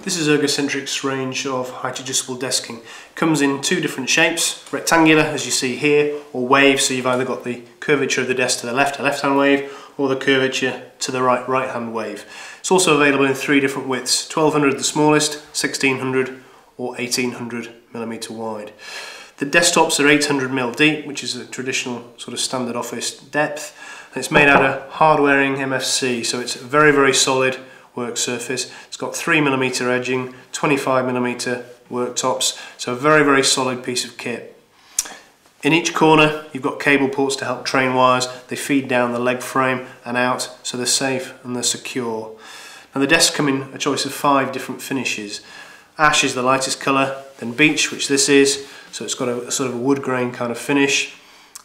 This is Ergocentric's range of height adjustable desking. It comes in two different shapes, rectangular as you see here, or wave, so you've either got the curvature of the desk to the left, a left-hand wave, or the curvature to the right, right-hand wave. It's also available in three different widths, 1200 the smallest, 1600 or 1800 millimeter wide. The desktops are 800mm deep, which is a traditional sort of standard office depth, and it's made out of hard-wearing MFC, so it's a very, very solid work surface. It's got 3mm edging, 25mm worktops, so a very, very solid piece of kit. In each corner you've got cable ports to help train wires. They feed down the leg frame and out, so they're safe and they're secure. Now the desks come in a choice of 5 different finishes. Ash is the lightest colour, then beech, which this is, so it's got a sort of a wood grain kind of finish,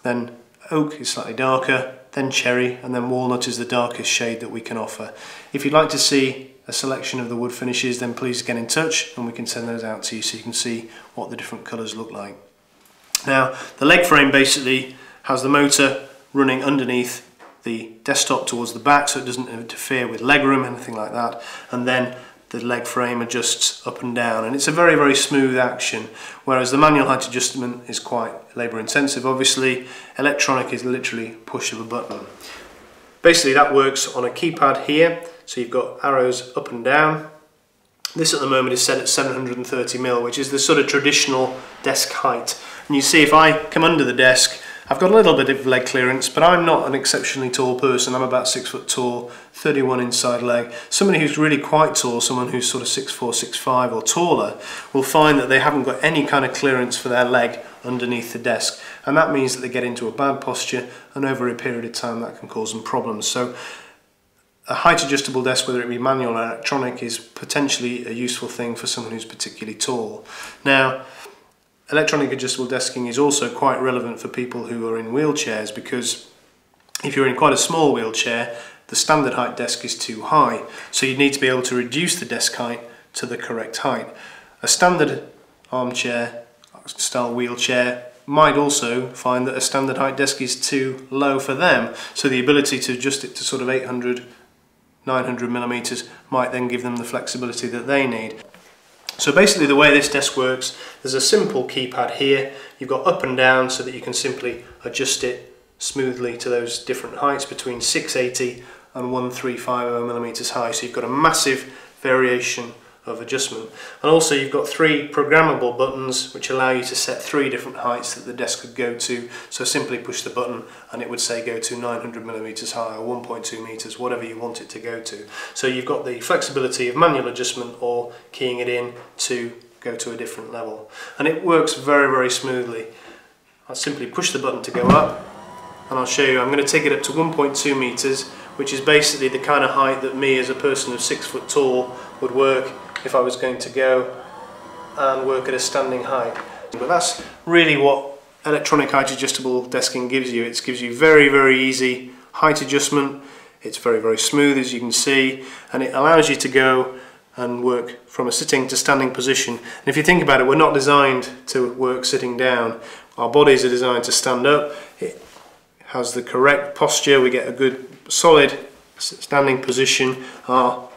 then oak is slightly darker, then cherry, and then walnut is the darkest shade that we can offer. If you'd like to see a selection of the wood finishes, then please get in touch and we can send those out to you so you can see what the different colours look like. Now the leg frame basically has the motor running underneath the desktop towards the back, so it doesn't interfere with legroom, anything like that, and then the leg frame adjusts up and down, and it's a very, very smooth action, whereas the manual height adjustment is quite labour intensive. Obviously electronic is literally push of a button. Basically that works on a keypad here, so you've got arrows up and down. This at the moment is set at 730mm, which is the sort of traditional desk height, and you see if I come under the desk I've got a little bit of leg clearance, but I'm not an exceptionally tall person. I'm about 6 foot tall, 31 inside leg. Somebody who's really quite tall, someone who's sort of 6'4", 6'5", or taller, will find that they haven't got any kind of clearance for their leg underneath the desk, and that means that they get into a bad posture, and over a period of time that can cause them problems. So a height adjustable desk, whether it be manual or electronic, is potentially a useful thing for someone who's particularly tall. Now, electronic adjustable desking is also quite relevant for people who are in wheelchairs, because if you're in quite a small wheelchair, the standard height desk is too high, so you need to be able to reduce the desk height to the correct height. A standard armchair style wheelchair might also find that a standard height desk is too low for them, so the ability to adjust it to sort of 800, 900mm might then give them the flexibility that they need. So basically the way this desk works, there's a simple keypad here. You've got up and down so that you can simply adjust it smoothly to those different heights between 680 and 1350mm high. So you've got a massive variation of adjustment. And also you've got 3 programmable buttons which allow you to set 3 different heights that the desk could go to. So simply push the button and it would say go to 900mm high or 1.2 meters, whatever you want it to go to. So you've got the flexibility of manual adjustment or keying it in to go to a different level. And it works very, very smoothly. I'll simply push the button to go up, and I'll show you. I'm going to take it up to 1.2 meters, which is basically the kind of height that me as a person of 6 foot tall would work if I was going to go and work at a standing height. But that's really what electronic height adjustable desking gives you. It gives you very, very easy height adjustment. It's very, very smooth, as you can see, and it allows you to go and work from a sitting to standing position. And if you think about it, we're not designed to work sitting down. Our bodies are designed to stand up. It has the correct posture. We get a good solid standing position. Our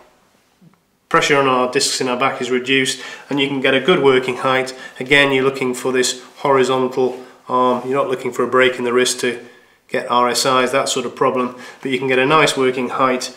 pressure on our discs in our back is reduced, and you can get a good working height. Again, you're looking for this horizontal arm. You're not looking for a break in the wrist to get RSIs, that sort of problem, but you can get a nice working height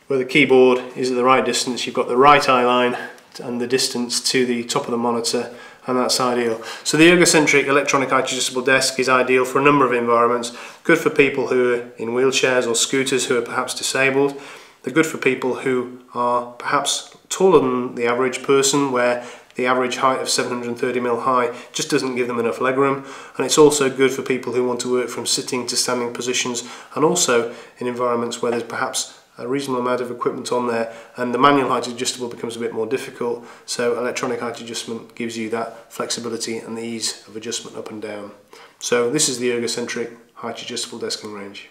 where the keyboard is at the right distance. You've got the right eye line and the distance to the top of the monitor, and that's ideal. So the Ergocentric electronic height adjustable desk is ideal for a number of environments. Good for people who are in wheelchairs or scooters who are perhaps disabled. They're good for people who are perhaps taller than the average person, where the average height of 730mm high just doesn't give them enough legroom. And it's also good for people who want to work from sitting to standing positions, and also in environments where there's perhaps a reasonable amount of equipment on there and the manual height adjustable becomes a bit more difficult. So electronic height adjustment gives you that flexibility and the ease of adjustment up and down. So this is the Ergocentric height adjustable desking range.